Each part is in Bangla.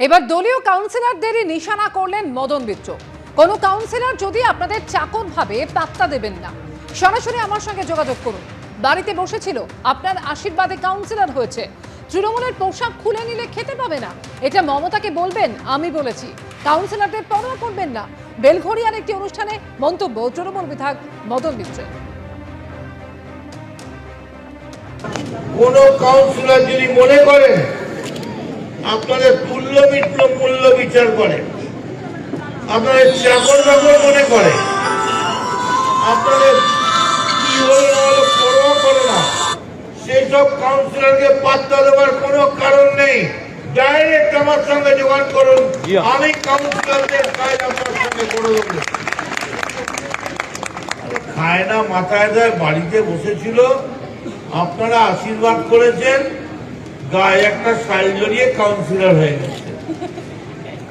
এবার দলীয় কাউন্সিলরদেরই নিশানা করলেন মদন মিত্র। কোনো কাউন্সিলর যদি আপনাদের চাকর ভাবে পাত্তা দেবেন না, সরাসরি আমার সঙ্গে যোগাযোগ করুন। বাড়িতে বসেছিল, আপনার আশীর্বাদে কাউন্সিলর হয়েছে। তৃণমূলের পোশাক খুলে নিলে খেতে পাবে না, এটা মমতাকে বলবেন আমি বলেছি। কাউন্সিলরদের পরোয়া করবেন না, বেলঘড়িয়ার একটি অনুষ্ঠানে মন্তব্য তৃণমূল বিধায়ক মদন মিত্রের। কোন কাউন্সিলর যদি মনে করেন আপনাদের মূল্য বিচার করে, আপনাদের চাকর বাকর মনে করে, আপনাদের কি হলো পরোয়া করে না, সেই সব কাউন্সিলরকে পাত্তা দেওয়ার কোনো কারণ নেই। ডাইরেক্ট আমার সঙ্গে যোগাযোগ করুন, আমি কাউন্সিলরদের কাজ আপনার সঙ্গে করে দেবো। খায় না মাথায় দেয়, বাড়িতে বসেছিল, আপনারা আশীর্বাদ করেছেন, গায়ে একটা শাল জড়িয়ে কাউন্সিলর হয়ে গেছে।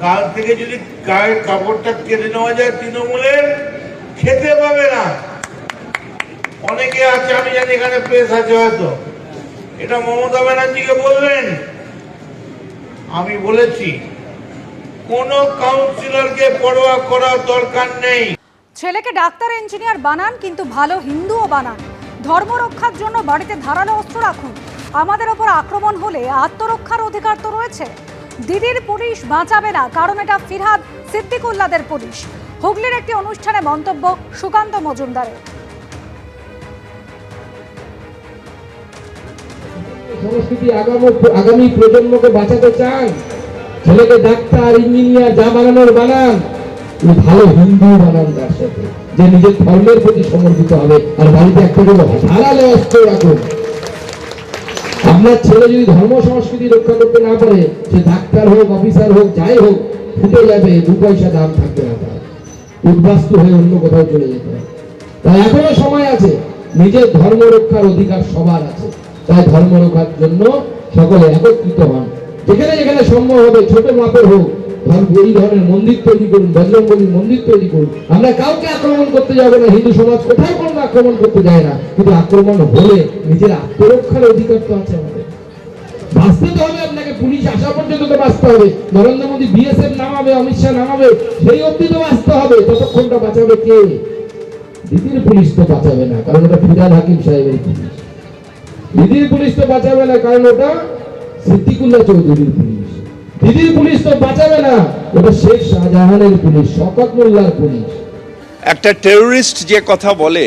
কাল থেকে যদি গায়ের কাপড়টা কেটে নেওয়া যায়, তৃণমূলের খেতে পাবে না। অনেকে আছে, আমি জানি এখানে প্রেস আছে হয়তো, এটা মমতা ব্যানার্জিকে বলবেন। আমি বলেছি কোন কাউন্সিলরকে পরোয়া করার দরকার নেই। ছেলেকে ডাক্তার ইঞ্জিনিয়ার বানান, কিন্তু ভালো হিন্দুও বানান। ধর্ম রক্ষার জন্য বাড়িতে ধারালো অস্ত্র রাখুন। আমাদের ওপর আক্রমণ হলে আত্মরক্ষার অধিকার তো রয়েছে। দিদির পুলিশ বাঁচাবে না, কারণ এটা ফিরহাদ সিদ্দিকুল্লাহদের পুলিশ। হুগলির একটি অনুষ্ঠানে মন্তব্য সুকান্ত মজুমদারের। সংস্কৃতি আগামী প্রজন্মকে বাঁচাতে চান, ছেলেকে ডাক্তার ইঞ্জিনিয়ার যা বানানোর বানান, ভালো হিন্দু বানান, তার সাথে যে নিজের ধর্মের প্রতি সমর্পিত হবে। আর বাড়িতে একটা ধারালো অস্ত্র রাখুন। আপনার ছেলে যদি ধর্ম সংস্কৃতি রক্ষা করতে না পারে, সে ডাক্তার হোক, অফিসার হোক, যাই হোক, ফুটে যাবে, 2 পয়সা দাম থাকবে না, তার উদ্বাস্তু হয়ে অন্য কোথাও চলে যেতে হবে। তাই এখনো সময় আছে, নিজের ধর্ম রক্ষার অধিকার সবার আছে। তাই ধর্ম রক্ষার জন্য সকলে একত্রিত হন। যেখানে যেখানে সম্ভব হবে, ছোট মাপের হোক, এই ধরনের মন্দির তৈরি করুন, বজরংবলীর মন্দির তৈরি করুন। আমরা কাউকে আক্রমণ করতে যাবো না, হিন্দু সমাজ কোথাও কোনো আক্রমণ করতে যায় না, কিন্তু আক্রমণ হলে নিজের আত্মরক্ষার অধিকার তো আছে আমাদের। বাঁচতে তো হবে আপনাকে, পুলিশ আসা পর্যন্ত তো বাঁচতে হবে। নরেন্দ্র মোদী বিএসএফ নামাবে, অমিত শাহ নামাবে, সেই অবধি তো বাঁচতে হবে। ততক্ষণটা বাঁচাবে কে? দিদির পুলিশ তো বাঁচাবে না, কারণ ওটা ফিরহাদ হাকিম সাহেবের পুলিশ। দিদির পুলিশ তো বাঁচাবে না, কারণ ওটা সিদ্দিকুল্লাহ চৌধুরীর পুলিশ। দিদির পুলিশ তো বাঁচাবে না, ওটা শেখ শাহজাহানের পুলিশ, শওকত মোল্লার পুলিশ। একটা টেররিস্ট যে কথা বলে,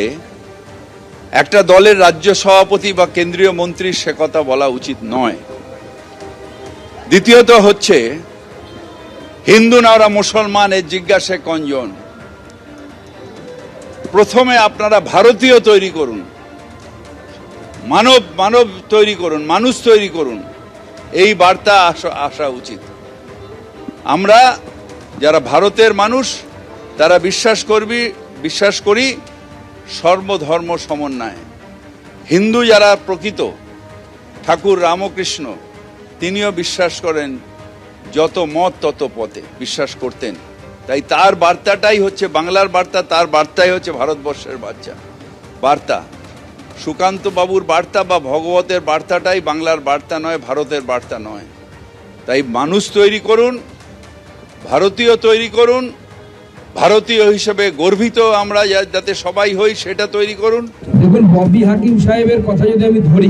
একটা দলের রাজ্য সভাপতি বা কেন্দ্রীয় মন্ত্রী সে কথা বলা উচিত নয়। দ্বিতীয়ত হচ্ছে, হিন্দু না ওরা মুসলমান, এর জিজ্ঞাসা কয়জন? প্রথমে আপনারা ভারতীয় তৈরি করুন, মানব তৈরি করুন, মানুষ তৈরি করুন, এই বার্তা আসা উচিত। আমরা যারা ভারতের মানুষ, তারা বিশ্বাস করি সর্বধর্ম সমন্বয়। হিন্দু যারা প্রকৃত, ঠাকুর রামকৃষ্ণ তিনিও বিশ্বাস করেন যত মত তত পথে, বিশ্বাস করতেন। তাই তার বার্তাটাই হচ্ছে বাংলার বার্তা, তার বার্তাই হচ্ছে ভারতবর্ষের বার্তা। সুকান্ত বাবুর বার্তা বা ভগবতের বার্তাটাই বাংলার বার্তা নয়, ভারতের বার্তা নয়। তাই মানুষ তৈরি করুন, ভারতীয় তৈরি করুন, ভারতীয় হিসেবে গর্বিত আমরা যাতে সবাই হই সেটা তৈরি করুন। দেখুন, ববি হাকিম সাহেবের কথা যদি আমি ধরি,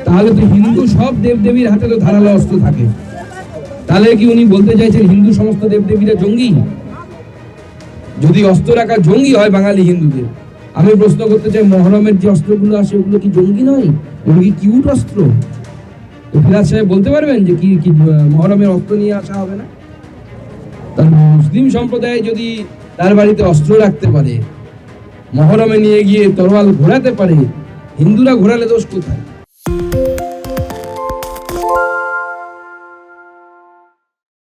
তাহলে তো হিন্দু সব দেবদেবীর হাতে তো ধারালো অস্ত্র থাকে। তাহলে কি উনি বলতে চাইছেন হিন্দু সমস্ত দেবদেবীরা জঙ্গি? যদি অস্ত্র রাখা জঙ্গি হয় বাঙালি হিন্দুদের, আমি প্রশ্ন করতে চাই, মহরমের যে অস্ত্রগুলো আসে ওগুলো কি জঙ্গি নয়? ওগুলো কি কিউট অস্ত্র? তো ফিরহাদ সাহেব বলতে পারবেন যে কি মহরমের অস্ত্র নিয়ে আসা হবে না? তার মুসলিম সম্প্রদায় যদি তার বাড়িতে অস্ত্র রাখতে পারে, মহরমে নিয়ে গিয়ে তরোয়াল ঘোরাতে পারে, হিন্দুরা ঘোরালে দোষ কোথায়?